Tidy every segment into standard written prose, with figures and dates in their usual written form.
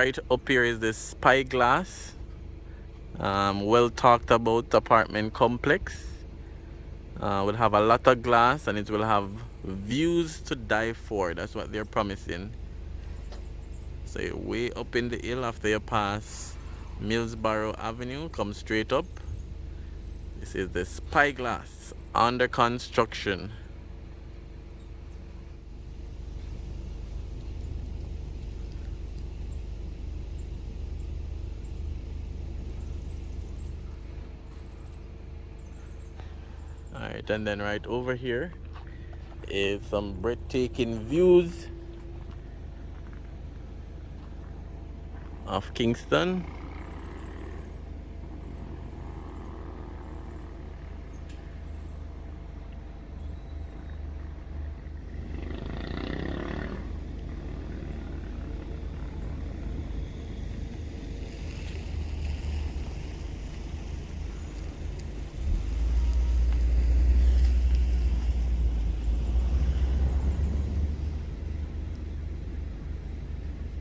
right up here is the Spyglass, well talked about apartment complex. Will have a lot of glass and it will have views to die for. That's what they're promising. So you're way up in the hill after you pass Millsboro Avenue, come straight up. This is the Spyglass under construction. Alright, and then right over here is some breathtaking views of Kingston.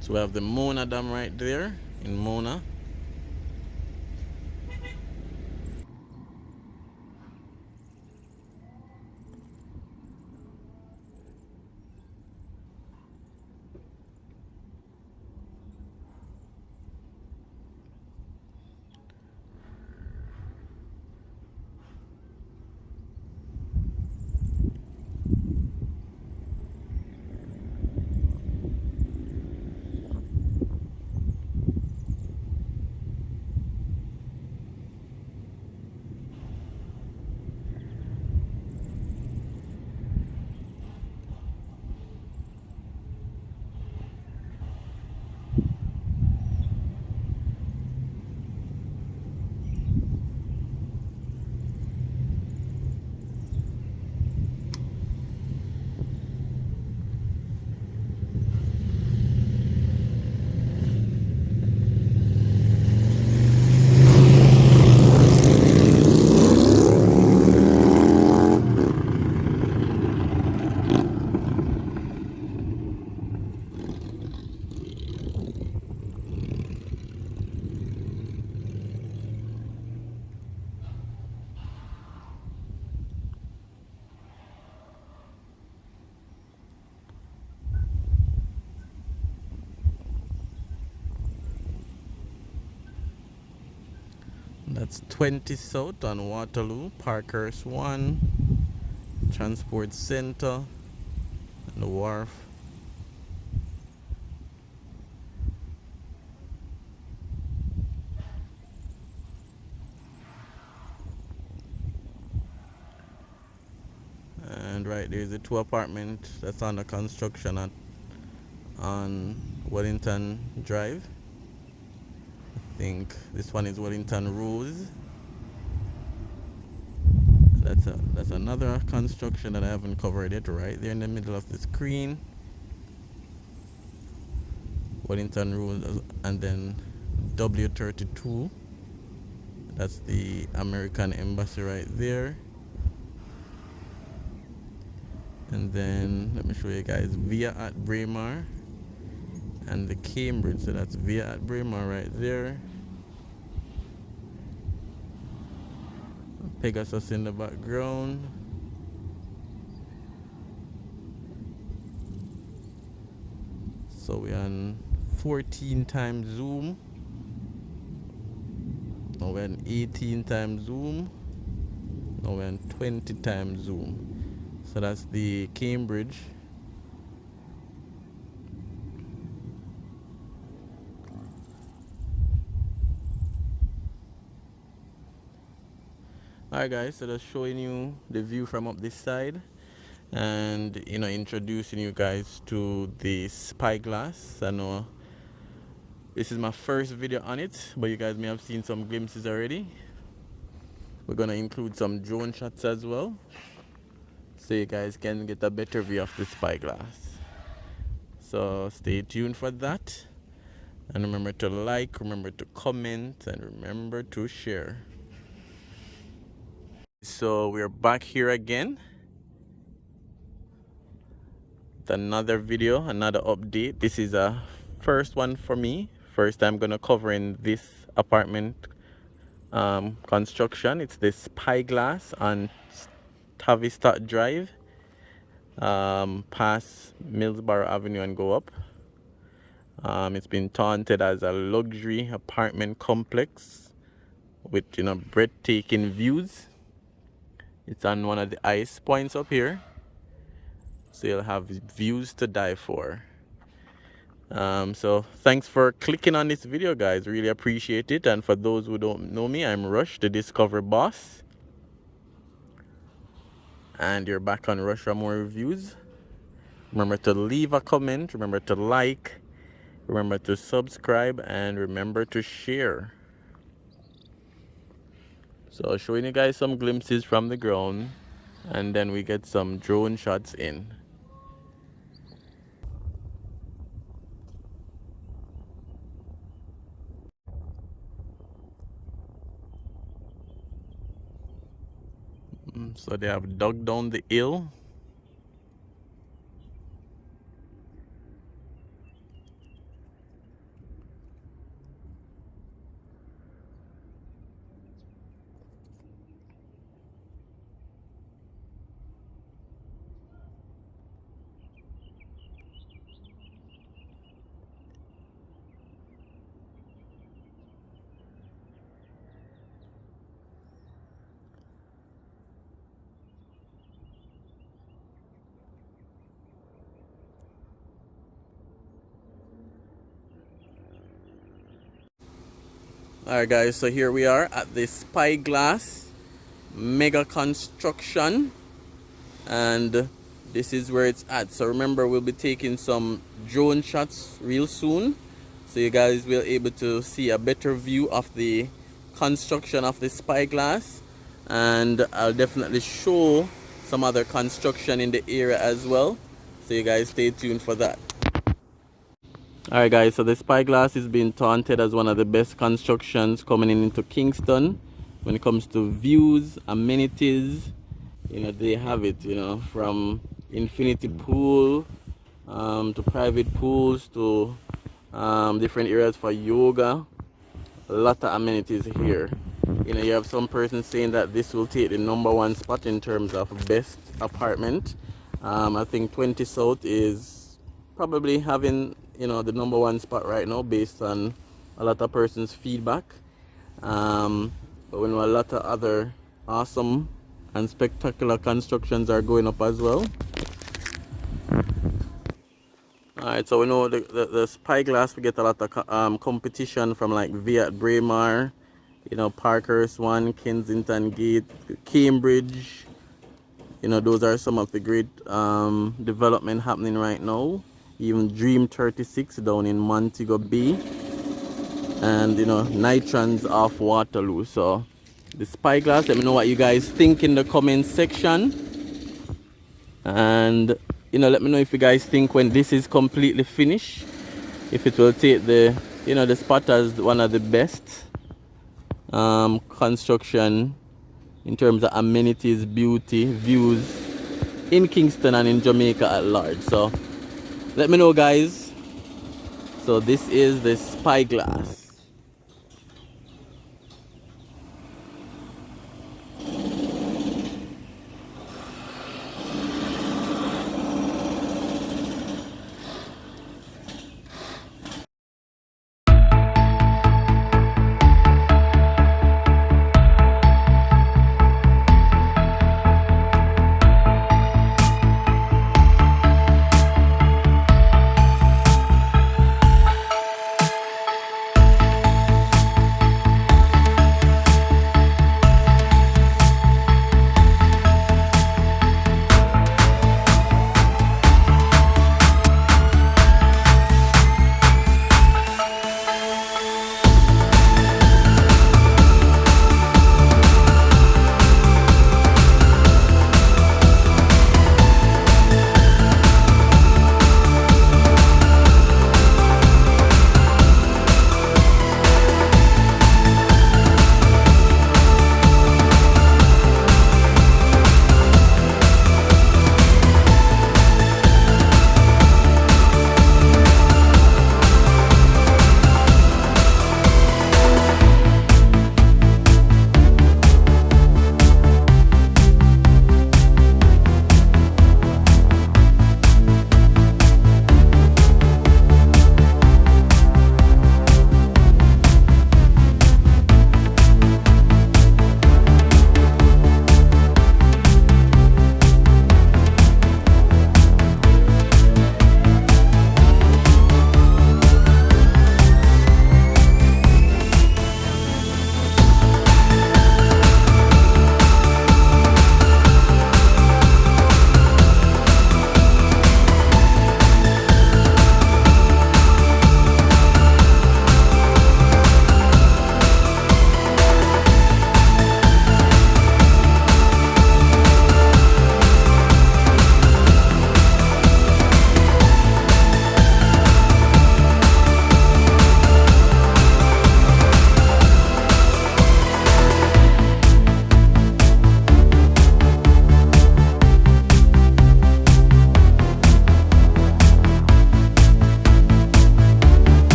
So we have the Mona Dam right there in Mona. That's 20 South on Waterloo, Parkhurst 1, Transport Center, and the Wharf. And right there's the 2 apartment that's under construction on Wellington Drive. I think this one is Wellington Rose. That's another construction that I haven't covered yet, right there in the middle of the screen. Wellington Rose, and then W32. That's the American Embassy right there. And then let me show you guys Via at Raymore and the Cambridge. So that's Via at Raymore right there. Pegasus in the background. So we're on 14 times zoom. Now we're on 18 times zoom. Now we're on 20 times zoom. So that's the Cambridge. Alright guys, so just showing you the view from up this side and introducing you guys to the Spyglass. I know this is my first video on it, but you guys may have seen some glimpses already. We're gonna include some drone shots as well, so you guys can get a better view of the Spyglass. So stay tuned for that, and remember to like, remember to comment, and remember to share. So we're back here again with another video, another update. This is a first one for me, first time gonna cover in this apartment construction. It's the Spyglass on Tavistock Drive, past Millsboro Avenue and go up. It's been taunted as a luxury apartment complex with, you know, breathtaking views. It's on one of the ice points up here, so you'll have views to die for. So thanks for clicking on this video, guys. Really appreciate it. And for those who don't know me, I'm Rush, the Discover Boss, and you're back on Rush Raymore Reviews. Remember to leave a comment, remember to like, remember to subscribe, and remember to share. So showing you guys some glimpses from the ground, and then we get some drone shots in. So they have dug down the hill. Alright guys, so here we are at the Spyglass mega construction, and this is where it's at. So remember, we'll be taking some drone shots real soon, so you guys will be able to see a better view of the construction of the Spyglass, and I'll definitely show some other construction in the area as well, so you guys stay tuned for that. Alright guys, so the Spyglass is being taunted as one of the best constructions coming into Kingston when it comes to views, amenities. You know, they have it, you know, from infinity pool to private pools to different areas for yoga. A lot of amenities here. You know, you have some person saying that this will take the #1 spot in terms of best apartment. I think 20 South is probably having, you know, the #1 spot right now based on a lot of persons' feedback. But we know a lot of other awesome and spectacular constructions are going up as well. Alright, so we know the Spyglass, we get a lot of competition from like Viat Raymore, you know, Parkhurst 1, Kensington Gate, Cambridge. You know, those are some of the great development happening right now. Even Dream 36 down in Montego Bay, and you know, Nitrons off Waterloo. So the Spyglass, let me know what you guys think in the comment section, and you know, let me know if you guys think when this is completely finished, if it will take the, you know, the spot as one of the best construction in terms of amenities, beauty, views in Kingston and in Jamaica at large. So let me know, guys. So this is the Spyglass.